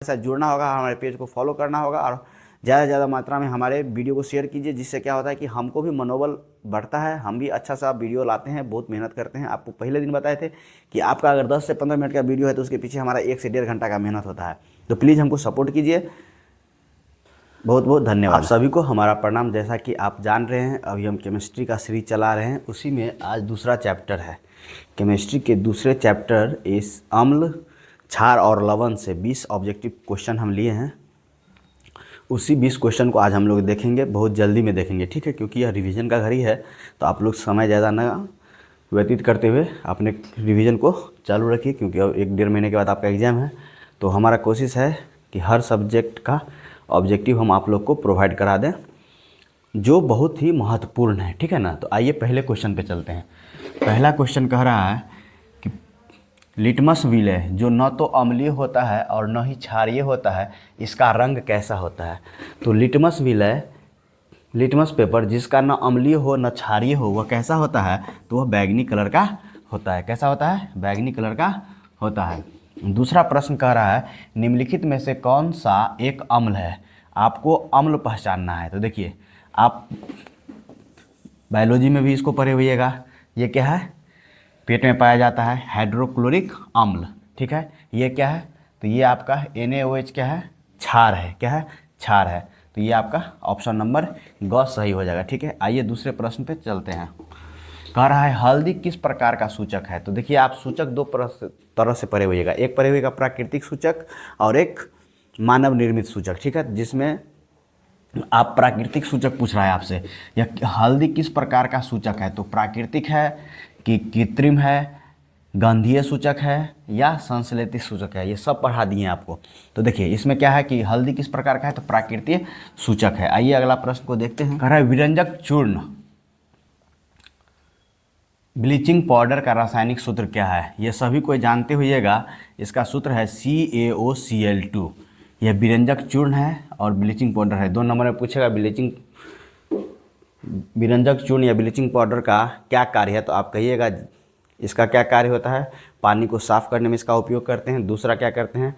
साथ जुड़ना होगा, हमारे पेज को फॉलो करना होगा और ज़्यादा से ज़्यादा मात्रा में हमारे वीडियो को शेयर कीजिए, जिससे क्या होता है कि हमको भी मनोबल बढ़ता है, हम भी अच्छा सा वीडियो लाते हैं, बहुत मेहनत करते हैं। आपको पहले दिन बताए थे कि आपका अगर 10 से 15 मिनट का वीडियो है तो उसके पीछे हमारा 1 से 1.5 घंटा का मेहनत होता है। तो प्लीज़ हमको सपोर्ट कीजिए। बहुत बहुत धन्यवाद। आप सभी को हमारा प्रणाम। जैसा कि आप जान रहे हैं, अभी हम केमिस्ट्री का सीरीज चला रहे हैं, उसी में आज दूसरा चैप्टर है। केमिस्ट्री के दूसरे चैप्टर इस अम्ल, क्षार और लवण से 20 ऑब्जेक्टिव क्वेश्चन हम लिए हैं। उसी 20 क्वेश्चन को आज हम लोग देखेंगे, बहुत जल्दी में देखेंगे, ठीक है, क्योंकि यह रिवीजन का घड़ी है। तो आप लोग समय ज़्यादा न व्यतीत करते हुए अपने रिवीजन को चालू रखिए, क्योंकि अब 1-1.5 महीने के बाद आपका एग्ज़ाम है। तो हमारा कोशिश है कि हर सब्जेक्ट का ऑब्जेक्टिव हम आप लोग को प्रोवाइड करा दें, जो बहुत ही महत्वपूर्ण है, ठीक है ना। तो आइए पहले क्वेश्चन पे चलते हैं। पहला क्वेश्चन कह रहा है कि लिटमस विलय जो न तो अम्लीय होता है और न ही क्षारीय होता है, इसका रंग कैसा होता है। तो लिटमस विलय, लिटमस पेपर जिसका न अम्लीय हो न क्षारीय हो, वह कैसा होता है, तो वह बैंगनी कलर का होता है। कैसा होता है? बैंगनी कलर का होता है। दूसरा प्रश्न कह रहा है निम्नलिखित में से कौन सा एक अम्ल है, आपको अम्ल पहचानना है। तो देखिए, आप बायोलॉजी में भी इसको पढ़े होइएगा। ये क्या है? पेट में पाया जाता है हाइड्रोक्लोरिक अम्ल, ठीक है। ये क्या है? तो ये आपका NaOH क्या है? क्षार है। क्या है? क्षार है। तो ये आपका ऑप्शन नंबर ग सही हो जाएगा, ठीक है। आइए दूसरे प्रश्न पे चलते हैं। कह रहा है हल्दी किस प्रकार का सूचक है। तो देखिए, आप सूचक दो तरह से पढ़े होइएगा। एक पढ़े होइएगा प्राकृतिक सूचक और एक मानव निर्मित सूचक, ठीक है। जिसमें आप प्राकृतिक सूचक पूछ रहा है आपसे, या हल्दी किस प्रकार का सूचक है, तो प्राकृतिक है कि कृत्रिम है, गंधीय सूचक है या संश्लेषित सूचक है, ये सब पढ़ा दिए आपको। तो देखिए, इसमें क्या है कि हल्दी किस प्रकार का है, तो प्राकृतिक सूचक है। आइए अगला प्रश्न को देखते हैं। कह रहा है विरंजक चूर्ण ब्लीचिंग पाउडर का रासायनिक सूत्र क्या है। ये सभी कोई जानते होइएगा। इसका सूत्र है CaOCl2। यह विरंजक चूर्ण है और ब्लीचिंग पाउडर है। 2 नंबर में पूछेगा विरंजक चूर्ण या ब्लीचिंग पाउडर का क्या कार्य है, तो आप कहिएगा इसका क्या कार्य होता है। पानी को साफ़ करने में इसका उपयोग करते हैं। दूसरा क्या करते हैं,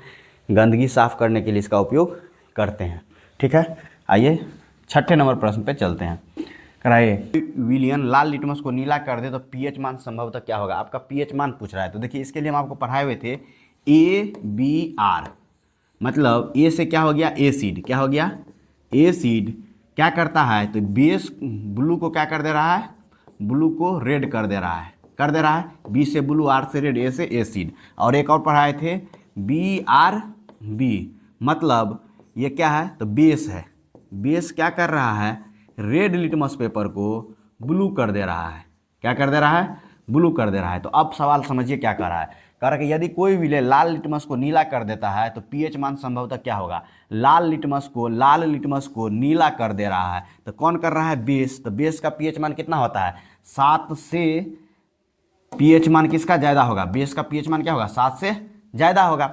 गंदगी साफ़ करने के लिए इसका उपयोग करते हैं, ठीक है। आइए 6ठे नंबर प्रश्न पे चलते हैं। कराइए विलियन लाल लिटमस को नीला कर दे तो pH मान संभवतः क्या होगा। आपका pH मान पूछ रहा है। तो देखिए, इसके लिए हम आपको पढ़ाए हुए थे ABR, मतलब ए से क्या हो गया, एसिड। क्या हो गया? एसिड क्या करता है, तो बेस ब्लू को क्या कर दे रहा है, ब्लू को रेड कर दे रहा है। कर दे रहा है, बी से ब्लू, आर से रेड, ए से एसिड। और एक और पढ़ाए थे BRB, मतलब ये क्या है, तो बेस है। बेस क्या कर रहा है, रेड लिटमस पेपर को ब्लू कर दे रहा है। क्या कर दे रहा है? ब्लू कर दे रहा है। तो अब सवाल समझिए क्या कर रहा है। कह रहा है कि यदि कोई विलय लाल लिटमस को नीला कर देता है तो pH मान संभवतः क्या होगा। लाल लिटमस को नीला कर दे रहा है, तो कौन कर रहा है? बेस। तो बेस का pH मान कितना होता है? 7 से। pH मान किसका ज़्यादा होगा? बेस का pH मान क्या होगा? 7 से ज़्यादा होगा।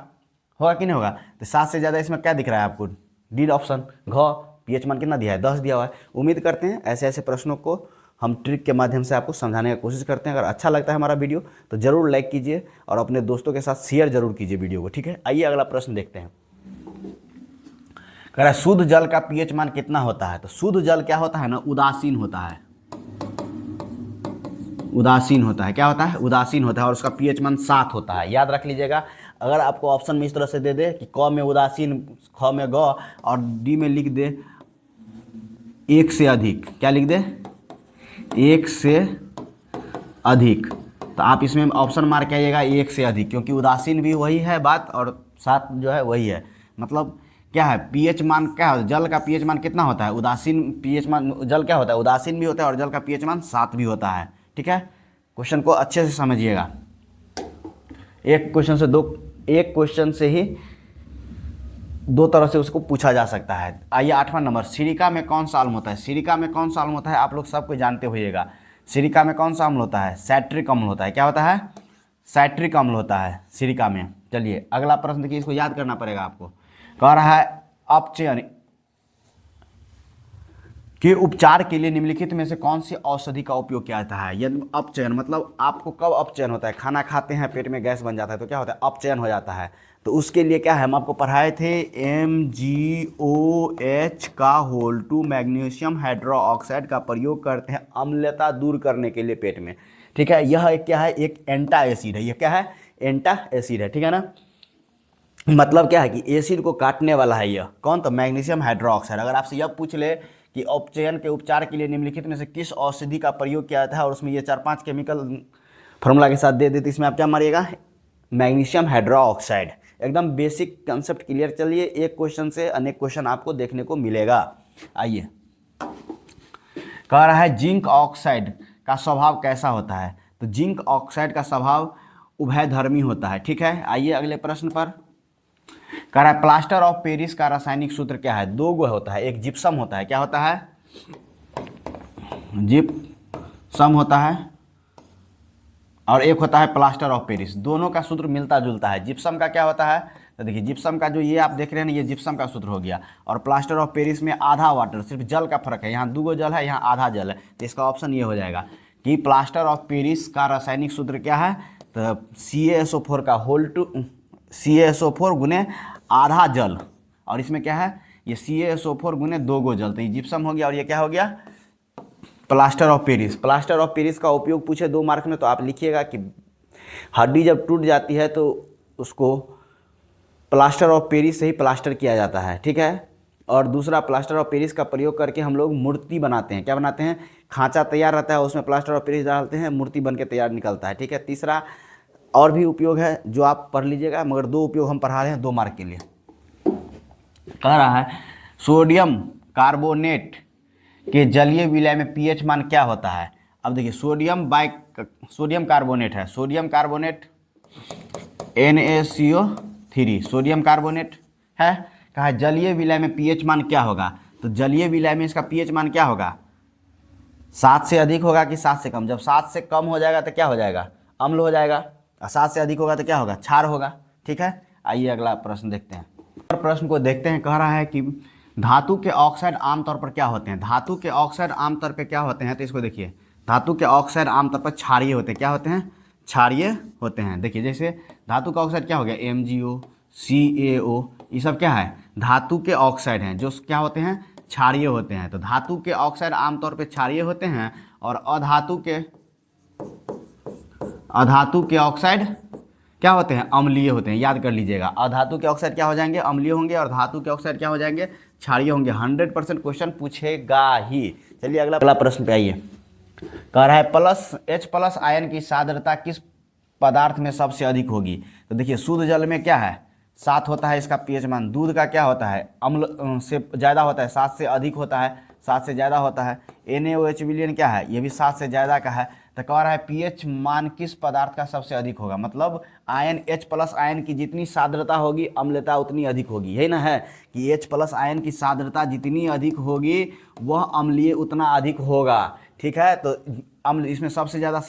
होगा कि नहीं होगा? तो 7 से ज़्यादा इसमें क्या दिख रहा है आपको? डी ऑप्शन, घ। pH मान कितना दिया है? 10 दिया हुआ है। उम्मीद करते हैं ऐसे ऐसे प्रश्नों को हम ट्रिक के माध्यम से आपको समझाने की कोशिश करते हैं। अगर अच्छा लगता है हमारा वीडियो तो ज़रूर लाइक कीजिए और अपने दोस्तों के साथ शेयर जरूर कीजिए वीडियो को, ठीक है। आइए अगला प्रश्न देखते हैं। कह रहा है शुद्ध जल का pH मान कितना होता है। तो शुद्ध जल क्या होता है ना, उदासीन होता है। उदासीन होता है। क्या होता है? उदासीन होता है। और उसका pH मान 7 होता है। याद रख लीजिएगा। अगर आपको ऑप्शन में इस तरह से दे दे कि क में उदासीन, ख में ग और डी में लिख दे 1 से अधिक, क्या लिख दे? 1 से अधिक, तो आप इसमें ऑप्शन मार के आइएगा 1 से अधिक, क्योंकि उदासीन भी वही है बात और 7 जो है वही है। मतलब क्या है, pH मान क्या है, जल का pH मान कितना होता है? उदासीन pH मान, जल क्या होता है? उदासीन भी होता है और जल का pH मान 7 भी होता है, ठीक है। क्वेश्चन को अच्छे से समझिएगा। एक क्वेश्चन से ही 2 तरह से उसको पूछा जा सकता है। आइए 8वां नंबर, सिरिका में कौन सा अम्ल होता है। सिरिका में कौन सा अम्ल होता है, आप लोग सबको जानते होइएगा। सिरिका में कौन सा अम्ल होता है? सैट्रिक अम्ल होता है। क्या होता है? सैट्रिक अम्ल होता है सिरिका में। चलिए अगला प्रश्न देखिए, इसको याद करना पड़ेगा आपको। कह रहा है अपचयन के उपचार के लिए निम्नलिखित में से कौन सी औषधि का उपयोग किया जाता है। यदि अपचयन, मतलब आपको कब अपचयन होता है, खाना खाते हैं पेट में गैस बन जाता है तो क्या होता है, अपचयन हो जाता है। तो उसके लिए क्या है, हम आपको पढ़ाए थे MgOH का होल टू मैग्नीशियम हाइड्रोक्साइड का प्रयोग करते हैं अम्लता दूर करने के लिए पेट में। ठीक है, यह एक क्या है, एक एंटा एसिड है। यह क्या है, एंटा एसिड है। ठीक है ना, मतलब क्या है कि एसिड को काटने वाला है यह कौन, तो मैग्नीशियम हाइड्रोक्साइड। अगर आपसे यह पूछ ले कि अपचयन के उपचार के लिए निम्नलिखित में से किस औषधि का प्रयोग किया जाता है और उसमें ये 4-5 केमिकल फॉर्मूला के साथ दे देते, इसमें आप क्या मारिएगा, मैग्नीशियम हाइड्रोक्साइड। एकदम बेसिक कंसेप्ट क्लियर। चलिए, एक क्वेश्चन से अनेक क्वेश्चन आपको देखने को मिलेगा। आइए, कह रहा है जिंक ऑक्साइड का स्वभाव कैसा होता है। तो जिंक ऑक्साइड का स्वभाव उभयधर्मी होता है। ठीक है, आइए अगले प्रश्न पर। कह रहा है प्लास्टर ऑफ पेरिस का रासायनिक सूत्र क्या है। दो गो होता है, एक जिप्सम होता है, क्या होता है, जिप्सम होता है, और एक होता है प्लास्टर ऑफ पेरिस। दोनों का सूत्र मिलता जुलता है। जिप्सम का क्या होता है, तो देखिए जिप्सम का जो ये आप देख रहे हैं ना, ये जिप्सम का सूत्र हो गया। और प्लास्टर ऑफ पेरिस में आधा वाटर, सिर्फ जल का फर्क है, यहाँ 2 जल है, यहाँ आधा जल है। तो इसका ऑप्शन ये हो जाएगा कि प्लास्टर ऑफ पेरिस का रासायनिक सूत्र क्या है, तो CaSO4 का होल टू CaSO4 गुने आधा जल, और इसमें क्या है, ये CaSO4 गुने 2 गो जल। तो ये जिप्सम हो गया और ये क्या हो गया, plaster of Paris. Plaster of Paris का उपयोग पूछे 2 मार्क में तो आप लिखिएगा कि हड्डी जब टूट जाती है तो उसको प्लास्टर ऑफ पेरिस से ही प्लास्टर किया जाता है। ठीक है, और दूसरा प्लास्टर ऑफ पेरिस का प्रयोग करके हम लोग मूर्ति बनाते हैं। क्या बनाते हैं, खांचा तैयार रहता है, उसमें प्लास्टर ऑफ पेरिस डालते हैं, मूर्ति बन के तैयार निकलता है। ठीक है, तीसरा और भी उपयोग है जो आप पढ़ लीजिएगा, मगर 2 उपयोग हम पढ़ा रहे हैं 2 मार्क के लिए। कह रहा है सोडियम कार्बोनेट के जलीय विलय में pH मान क्या होता है। अब देखिए सोडियम कार्बोनेट है, sodium carbonate NaCO3 sodium carbonate है। कहा जलीय विलय में pH मान क्या होगा, तो जलीय विलय में इसका pH मान क्या होगा, 7 से अधिक होगा कि 7 से कम। जब 7 से कम हो जाएगा तो क्या हो जाएगा, अम्ल हो जाएगा, और 7 से अधिक होगा तो क्या होगा, क्षार होगा। ठीक है, आइए अगला प्रश्न देखते हैं। और प्रश्न को देखते हैं। कह रहा है कि धातु के ऑक्साइड आमतौर पर क्या होते हैं। धातु के ऑक्साइड आमतौर पर क्या होते हैं, तो इसको देखिए, धातु के ऑक्साइड आमतौर पर क्षारीय होते हैं। क्या होते हैं, क्षारीय होते हैं। देखिए जैसे धातु का ऑक्साइड क्या हो गया, MgO CaO, ये सब क्या है, धातु के ऑक्साइड हैं जो क्या होते हैं, क्षारीय होते हैं। तो धातु के ऑक्साइड आमतौर पर क्षारीय होते हैं, और अधातु के ऑक्साइड क्या होते हैं, अम्लीय होते हैं। याद कर लीजिएगा, अधातु के ऑक्साइड क्या हो जाएंगे, अम्लीय होंगे, और धातु के ऑक्साइड क्या हो जाएंगे, क्षारीय होंगे। 100% क्वेश्चन पूछेगा ही। चलिए अगला प्रश्न पे आइए। कह रहा है H+ आयन की सांद्रता किस पदार्थ में सबसे अधिक होगी। तो देखिए शुद्ध जल में क्या है, 7 होता है इसका pH मान। दूध का क्या होता है, अम्ल से ज़्यादा होता है, 7 से अधिक होता है, 7 से ज़्यादा होता है। NaOH विलयन क्या है, ये भी 7 से ज़्यादा का है। तो कह रहा है pH मान किस पदार्थ का सबसे अधिक होगा, मतलब आयन H+ आयन की जितनी सांद्रता होगी अम्लता उतनी अधिक होगी। यही ना है कि H+ आयन की सांद्रता जितनी अधिक होगी वह अम्लीय उतना अधिक होगा। ठीक है, तो अम्ल इसमें सबसे ज़्यादा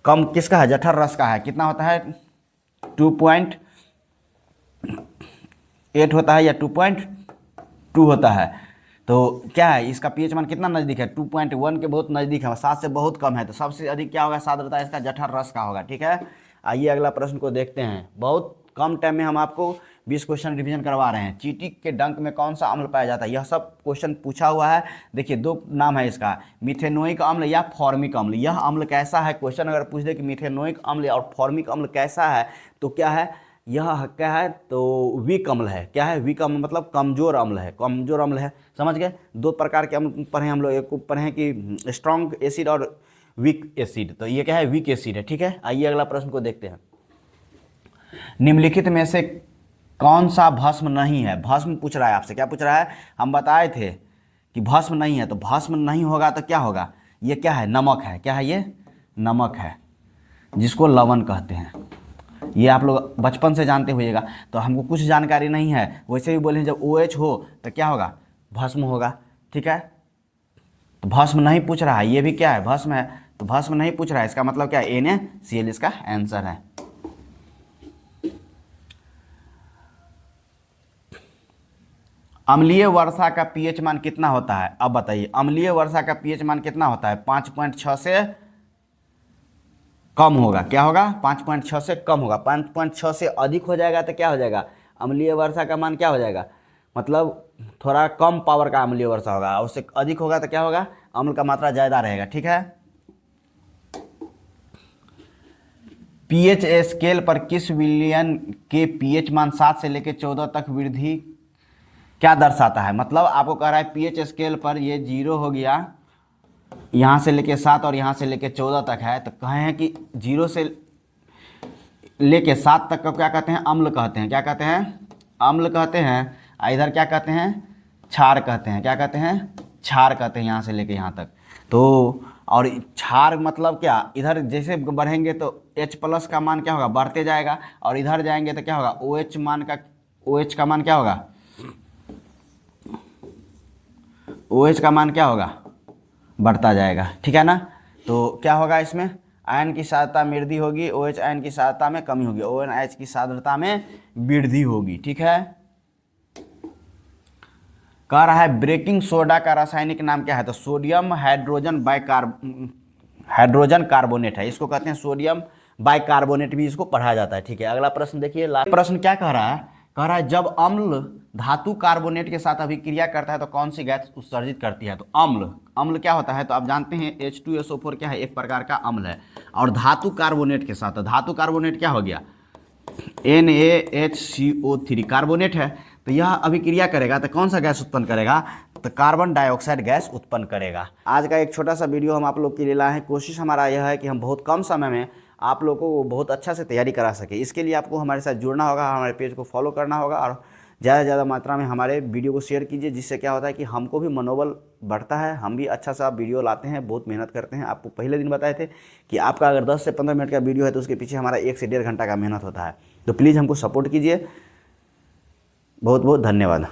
कम किसका है, जठर रस का है। कितना होता है, 2.8 होता है या 2.2 होता है। तो क्या है, इसका pH मान कितना नज़दीक है, 2.1 के बहुत नज़दीक है, 7 से बहुत कम है। तो सबसे अधिक क्या होगा, सांद्रता इसका जठर रस का होगा। ठीक है, आइए अगला प्रश्न को देखते हैं। बहुत कम टाइम में हम आपको 20 क्वेश्चन रिवीजन करवा रहे हैं। चींटी के डंक में कौन सा अम्ल पाया जाता है, यह सब क्वेश्चन पूछा हुआ है। देखिए 2 नाम है इसका, मिथेनोइक अम्ल या फॉर्मिक अम्ल। यह अम्ल कैसा है, क्वेश्चन अगर पूछ दे कि मिथेनोइक अम्ल और फॉर्मिक अम्ल कैसा है, तो क्या है, यह क्या है, तो वीक अम्ल है। क्या है, वीक अम्ल मतलब कमजोर अम्ल है, कमजोर अम्ल है। समझ गए, 2 प्रकार के अम्ल पढ़े हम लोग, एक पढ़े हैं कि स्ट्रॉन्ग एसिड और वीक एसिड। तो ये क्या है, वीक एसिड है। ठीक है, आइए अगला प्रश्न को देखते हैं। निम्नलिखित में से कौन सा भस्म नहीं है। भस्म पूछ रहा है आपसे, क्या पूछ रहा है, हम बताए थे कि भस्म नहीं है। तो भस्म नहीं होगा तो क्या होगा, ये क्या है, नमक है। क्या है, ये नमक है, जिसको लवण कहते हैं। ये आप लोग बचपन से जानते होइएगा, तो हमको कुछ जानकारी नहीं है, वैसे भी बोले जब OH हो तो क्या होगा, भस्म होगा। ठीक है, तो भस्म नहीं पूछ रहा है, ये भी क्या है, भस्म है। तो भस्म नहीं पूछ रहा है, इसका मतलब क्या है, NaCl इसका आंसर है। अम्लीय वर्षा का पीएच मान कितना होता है? अब बताइए, अम्लीय वर्षा का पीएच मान कितना होता है? 5.6 से कम होगा। क्या होगा? 5.6 से कम होगा। 5.6 से अधिक हो जाएगा तो क्या हो जाएगा? अम्लीय वर्षा का मान क्या हो जाएगा? मतलब थोड़ा कम पावर का अम्लीय वर्षा होगा। उससे अधिक होगा तो क्या होगा? अम्ल का मात्रा ज़्यादा रहेगा। ठीक है। पीएच स्केल पर किस विलयन के पीएच मान 7 से लेकर 14 तक वृद्धि क्या दर्शाता है? मतलब आपको कह रहा है पीएच स्केल पर ये 0 हो गया, यहाँ से लेके 7 और यहाँ से लेके 14 तक है, तो कहे हैं कि 0 से लेके 7 तक का क्या कहते हैं? अम्ल कहते हैं। क्या कहते हैं? अम्ल कहते हैं। इधर क्या कहते हैं? क्षार कहते हैं। क्या कहते हैं? क्षार कहते हैं, यहाँ से लेके यहाँ तक। तो और क्षार मतलब क्या? इधर जैसे बढ़ेंगे तो H+ का मान क्या होगा? बढ़ते जाएगा, और इधर जाएंगे तो क्या होगा? OH का मान क्या होगा? OH का मान क्या होगा? बढ़ता जाएगा। ठीक है ना। तो क्या होगा इसमें? आयन की सांद्रता में वृद्धि होगी, OH आयन की सांद्रता में कमी होगी, ONH की सांद्रता में वृद्धि होगी। ठीक है। कह रहा है ब्रेकिंग सोडा का रासायनिक नाम क्या है? तो सोडियम हाइड्रोजन कार्बोनेट है। इसको कहते हैं सोडियम बाइकार्बोनेट, भी इसको पढ़ाया जाता है। ठीक है। अगला प्रश्न देखिए। लास्ट प्रश्न क्या कह रहा है? कह रहा है जब अम्ल धातु कार्बोनेट के साथ अभिक्रिया करता है तो कौन सी गैस उत्सर्जित करती है? तो अम्ल क्या होता है? तो आप जानते हैं H2SO4 क्या है? एक प्रकार का अम्ल है। और धातु कार्बोनेट के साथ, धातु कार्बोनेट क्या हो गया? NaHCO3 कार्बोनेट है। तो यह अभिक्रिया करेगा तो कौन सा गैस उत्पन्न करेगा? तो कार्बन डाइऑक्साइड गैस उत्पन्न करेगा। आज का एक छोटा सा वीडियो हम आप लोग के लिए लाए हैं। कोशिश हमारा यह है कि हम बहुत कम समय में आप लोगों को बहुत अच्छा से तैयारी करा सके। इसके लिए आपको हमारे साथ जुड़ना होगा, हमारे पेज को फॉलो करना होगा, और ज़्यादा से ज़्यादा मात्रा में हमारे वीडियो को शेयर कीजिए, जिससे क्या होता है कि हमको भी मनोबल बढ़ता है। हम भी अच्छा सा वीडियो लाते हैं, बहुत मेहनत करते हैं। आपको पहले दिन बताए थे कि आपका अगर 10 से 15 मिनट का वीडियो है तो उसके पीछे हमारा 1 से 1.5 घंटा का मेहनत होता है। तो प्लीज़ हमको सपोर्ट कीजिए। बहुत बहुत धन्यवाद।